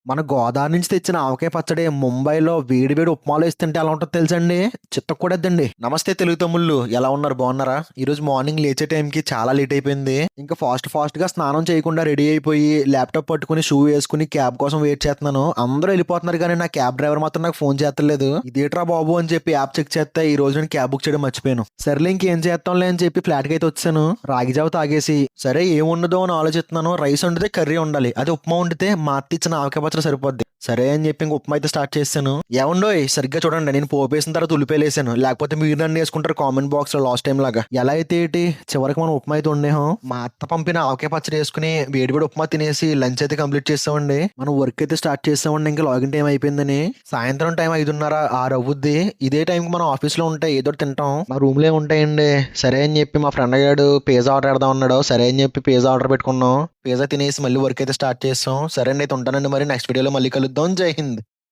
మన గోదావరి నుంచి తెచ్చిన ఆవకాయ పచ్చడి ముంబైలో వేడి వేడి ఉప్మాలో వేసి తింటే ఎలా ఉంటుందో తెలుసండి. చిత్తకూడదండి. నమస్తే తెలుగు తమ్ముళ్ళు, ఎలా ఉన్నారు, బాగున్నారా? ఈ రోజు మార్నింగ్ లేచే టైంకి చాలా లేట్ అయిపోయింది. ఇంకా ఫాస్ట్ గా స్నానం చేయకుండా రెడీ అయిపోయి ల్యాప్టాప్ పట్టుకుని షూ వేసుకుని క్యాబ్ కోసం వెయిట్ చేస్తున్నాను. అందరూ వెళ్ళిపోతున్నారు కానీ నా క్యాబ్ డ్రైవర్ మాత్రం నాకు ఫోన్ చేస్తలేదు. ఇదేట్రా బాబు అని చెప్పి యాప్ చెక్ చేస్తే ఈ రోజు నేను క్యాబ్ బుక్ చేయడం మర్చిపోయాను. సరేలే ఇంకేం చేస్తాంలే అని చెప్పి ఫ్లాట్ కి అయితే వచ్చాను. రాగి జావ తాగేసి సరే ఏం ఉండదో అని ఆలోచిస్తున్నాను. రైస్ వండితే కర్రీ ఉండాలి, అది ఉప్మా వండితే మా అత్త ఇచ్చిన ఆవకాయ పచ్చడి సరిపోద్ది. సరే అని చెప్పి ఇంక ఉప్మా అయితే స్టార్ట్ చేశాను. ఏమండోయ్ సరిగ్గా చూడండి, నేను పోపేసిన తర్వాత ఉల్లిపాయలేసాను, లేకపోతే మీరు నన్ను వేసుకుంటారు కామెంట్ బాక్స్ లో లాస్ట్ టైం లాగా. ఎలా అయితే ఏంటి, చివరికి మనం ఉప్మా అయితే ఉండేహం. మా అత్త పంపిన ఆవకాయ పచ్చడి వేసుకుని వేడి వేడి ఉప్మా తినేసి లంచ్ అయితే కంప్లీట్ చేసామండి. మనం వర్క్ అయితే స్టార్ట్ చేసామండి. ఇంకా లాగిన్ టైం అయిపోయిందని. సాయంత్రం టైం 5:30-6 అవుద్ది. ఇదే టైంకి మనం ఆఫీస్ లో ఉంటే ఏదో ఒకటి తింటాం. మా రూమ్ లో ఉంటాయండి. సరే అని చెప్పి మా ఫ్రెండ్ గారు పిజ్జా ఆర్డర్ పెడదాం అన్నాడు. సరే అని చెప్పి పిజ్జా ఆర్డర్ పెట్టుకున్నాం. పిజ్జా తినేసి మళ్ళీ వర్క్ అయితే స్టార్ట్ చేస్తాం. సరే అండి, అయితే ఉంటానండి. మరి నెక్స్ట్ వీడియోలో మళ్ళీ కలుద్దాం. జై హింద్.